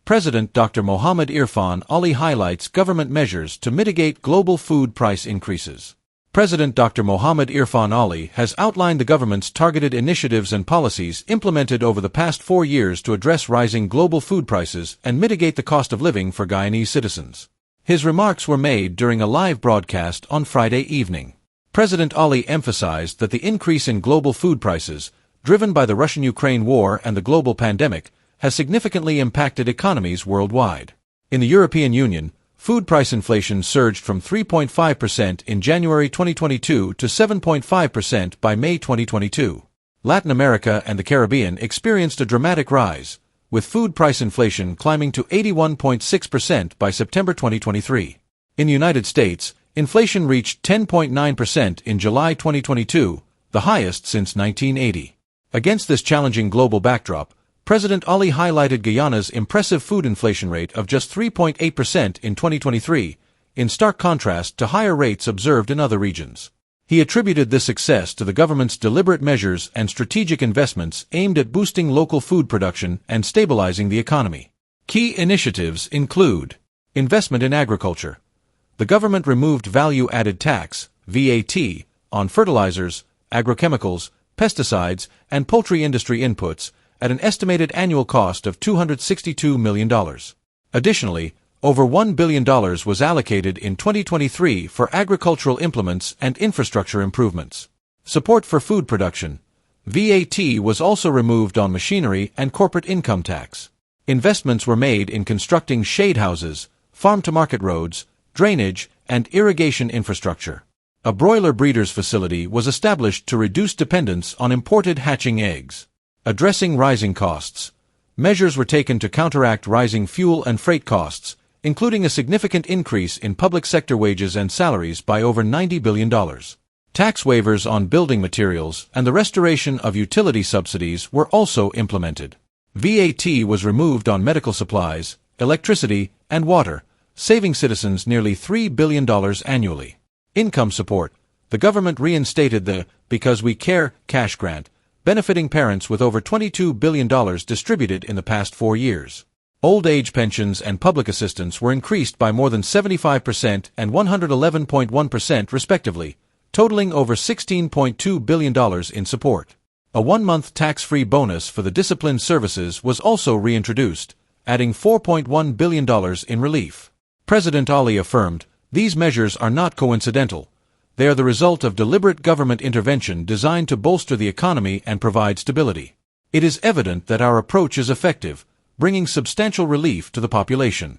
President Dr. Mohamed Irfaan Ali highlights government measures to mitigate global food price increases. President Dr. Mohamed Irfaan Ali has outlined the government's targeted initiatives and policies implemented over the past 4 years to address rising global food prices and mitigate the cost of living for Guyanese citizens. His remarks were made during a live broadcast on Friday evening. President Ali emphasized that the increase in global food prices, driven by the Russian-Ukraine war and the global pandemic, has significantly impacted economies worldwide. In the European Union, food price inflation surged from 3.5% in January 2022 to 7.5% by May 2022. Latin America and the Caribbean experienced a dramatic rise, with food price inflation climbing to 81.6% by September 2023. In the United States, inflation reached 10.9% in July 2022, the highest since 1980. Against this challenging global backdrop, President Ali highlighted Guyana's impressive food inflation rate of just 3.8% in 2023, in stark contrast to higher rates observed in other regions. He attributed this success to the government's deliberate measures and strategic investments aimed at boosting local food production and stabilizing the economy. Key initiatives include investment in agriculture. The government removed value-added tax, VAT, on fertilizers, agrochemicals, pesticides, and poultry industry inputs, at an estimated annual cost of $262 million. Additionally, over $1 billion was allocated in 2023 for agricultural implements and infrastructure improvements. Support for food production. VAT was also removed on machinery and corporate income tax. Investments were made in constructing shade houses, farm-to-market roads, drainage, and irrigation infrastructure. A broiler breeders facility was established to reduce dependence on imported hatching eggs. Addressing rising costs. Measures were taken to counteract rising fuel and freight costs, including a significant increase in public sector wages and salaries by over $90 billion. Tax waivers on building materials and the restoration of utility subsidies were also implemented. VAT was removed on medical supplies, electricity, and water, saving citizens nearly $3 billion annually. Income support. The government reinstated the Because We Care cash grant, benefiting parents with over $22 billion distributed in the past 4 years. Old age pensions and public assistance were increased by more than 75% and 111.1% respectively, totaling over $16.2 billion in support. A 1-month tax-free bonus for the disciplined services was also reintroduced, adding $4.1 billion in relief. President Ali affirmed, "These measures are not coincidental. They are the result of deliberate government intervention designed to bolster the economy and provide stability. It is evident that our approach is effective, bringing substantial relief to the population."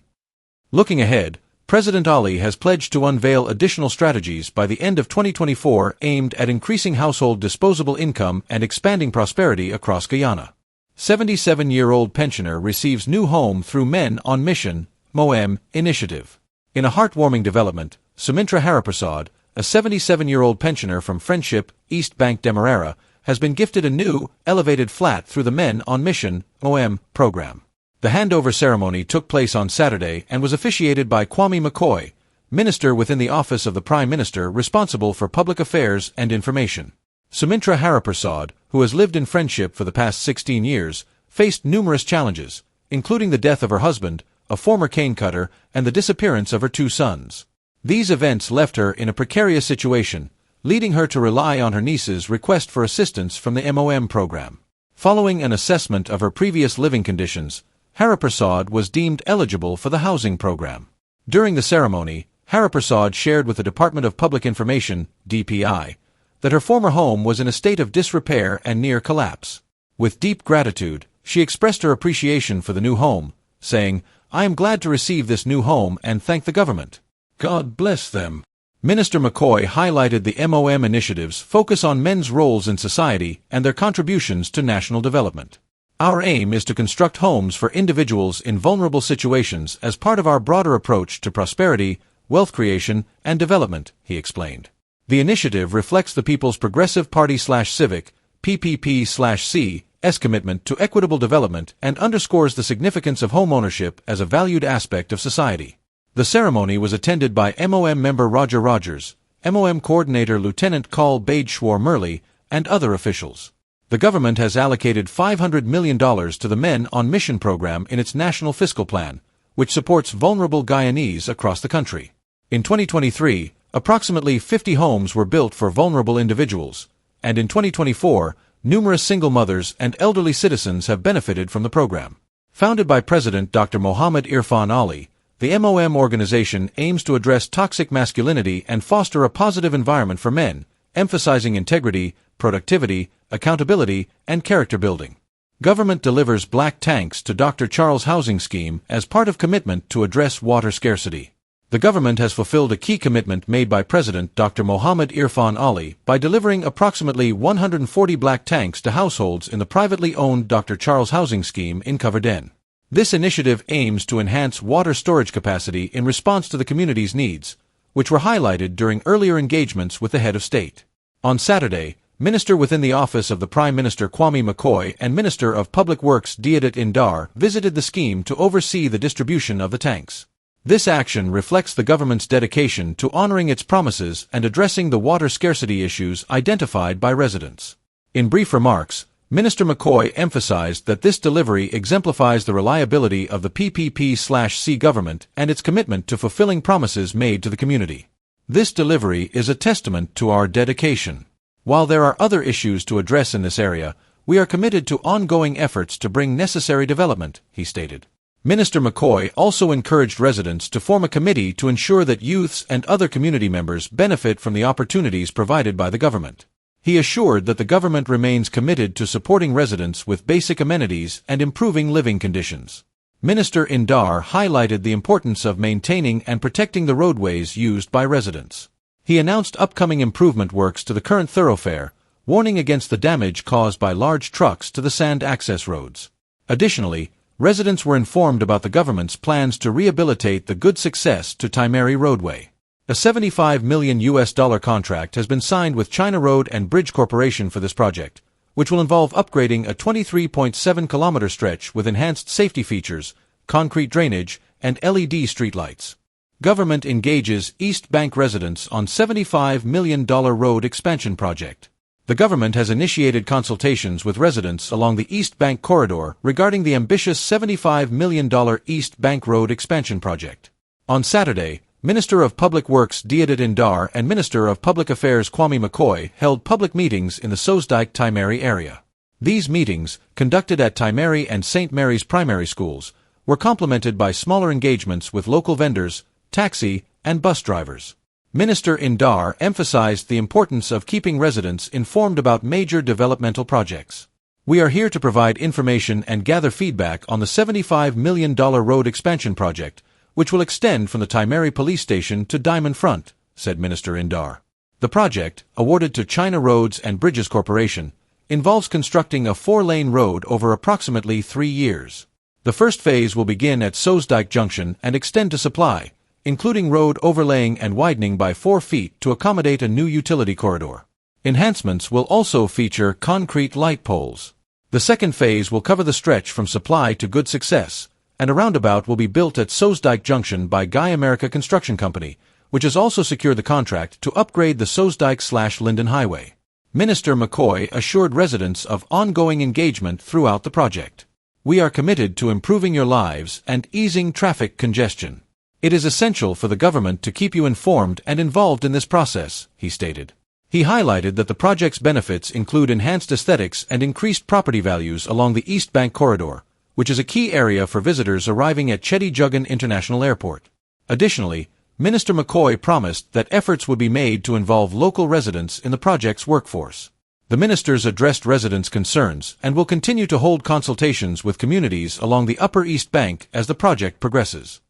Looking ahead, President Ali has pledged to unveil additional strategies by the end of 2024 aimed at increasing household disposable income and expanding prosperity across Guyana. 77-year-old pensioner receives new home through Men on Mission, MOM, initiative. In a heartwarming development, Sumitra Hariprasad, a 77-year-old pensioner from Friendship, East Bank Demerara, has been gifted a new, elevated flat through the Men on Mission, MOM, program. The handover ceremony took place on Saturday and was officiated by Kwame McCoy, minister within the Office of the Prime Minister responsible for public affairs and information. Sumitra Hariprasad, who has lived in Friendship for the past 16 years, faced numerous challenges, including the death of her husband, a former cane cutter, and the disappearance of her 2 sons. These events left her in a precarious situation, leading her to rely on her niece's request for assistance from the MOM program. Following an assessment of her previous living conditions, Hariprasad was deemed eligible for the housing program. During the ceremony, Hariprasad shared with the Department of Public Information, DPI, that her former home was in a state of disrepair and near collapse. With deep gratitude, she expressed her appreciation for the new home, saying, "I am glad to receive this new home and thank the government. God bless them." Minister McCoy highlighted the MOM initiative's focus on men's roles in society and their contributions to national development. "Our aim is to construct homes for individuals in vulnerable situations as part of our broader approach to prosperity, wealth creation, and development," he explained. The initiative reflects the People's Progressive Party/Civic, PPP/C's commitment to equitable development and underscores the significance of homeownership as a valued aspect of society. The ceremony was attended by MOM member Roger Rogers, MOM coordinator Lieutenant Col Badeshwar Murley, and other officials. The government has allocated $500 million to the Men on Mission program in its National Fiscal Plan, which supports vulnerable Guyanese across the country. In 2023, approximately 50 homes were built for vulnerable individuals, and in 2024, numerous single mothers and elderly citizens have benefited from the program. Founded by President Dr. Mohamed Irfaan Ali, the MOM organization aims to address toxic masculinity and foster a positive environment for men, emphasizing integrity, productivity, accountability, and character building. Government delivers black tanks to Dr. Charles Housing Scheme as part of commitment to address water scarcity. The government has fulfilled a key commitment made by President Dr. Mohamed Irfaan Ali by delivering approximately 140 black tanks to households in the privately owned Dr. Charles Housing Scheme in Coverdene. This initiative aims to enhance water storage capacity in response to the community's needs, which were highlighted during earlier engagements with the head of state. On Saturday, Minister within the Office of the Prime Minister Kwame McCoy and Minister of Public Works Deodat Indar visited the scheme to oversee the distribution of the tanks. This action reflects the government's dedication to honoring its promises and addressing the water scarcity issues identified by residents. In brief remarks, Minister McCoy emphasized that this delivery exemplifies the reliability of the PPP/C government and its commitment to fulfilling promises made to the community. This delivery is a testament to our dedication. While there are other issues to address in this area, we are committed to ongoing efforts to bring necessary development, he stated. Minister McCoy also encouraged residents to form a committee to ensure that youths and other community members benefit from the opportunities provided by the government. He assured that the government remains committed to supporting residents with basic amenities and improving living conditions. Minister Indar highlighted the importance of maintaining and protecting the roadways used by residents. He announced upcoming improvement works to the current thoroughfare, warning against the damage caused by large trucks to the sand access roads. Additionally, residents were informed about the government's plans to rehabilitate the Good Success to Taimari roadway. A $75 million contract has been signed with China Road and Bridge Corporation for this project, which will involve upgrading a 23.7-kilometer stretch with enhanced safety features, concrete drainage, and LED streetlights. Government engages East Bank residents on $75 million road expansion project. The government has initiated consultations with residents along the East Bank corridor regarding the ambitious $75 million East Bank Road expansion project. On Saturday, Minister of Public Works Deodat Indar and Minister of Public Affairs Kwame McCoy held public meetings in the Sosdijk-Taimari area. These meetings, conducted at Taimari and St. Mary's primary schools, were complemented by smaller engagements with local vendors, taxi, and bus drivers. Minister Indar emphasized the importance of keeping residents informed about major developmental projects. We are here to provide information and gather feedback on the $75 million road expansion project, which will extend from the Taimari police station to Diamond Front, said Minister Indar. The project, awarded to China Roads and Bridges Corporation, involves constructing a 4-lane road over approximately 3 years. The first phase will begin at Sosdijk Junction and extend to Supply, including road overlaying and widening by 4 feet to accommodate a new utility corridor. Enhancements will also feature concrete light poles. The second phase will cover the stretch from Supply to Good Success, and a roundabout will be built at Sosdijk Junction by Guy America Construction Company, which has also secured the contract to upgrade the Sosdijk/Linden Highway. Minister McCoy assured residents of ongoing engagement throughout the project. We are committed to improving your lives and easing traffic congestion. It is essential for the government to keep you informed and involved in this process, he stated. He highlighted that the project's benefits include enhanced aesthetics and increased property values along the East Bank corridor, which is a key area for visitors arriving at Chetty Jugan International Airport. Additionally, Minister McCoy promised that efforts would be made to involve local residents in the project's workforce. The ministers addressed residents' concerns and will continue to hold consultations with communities along the Upper East Bank as the project progresses.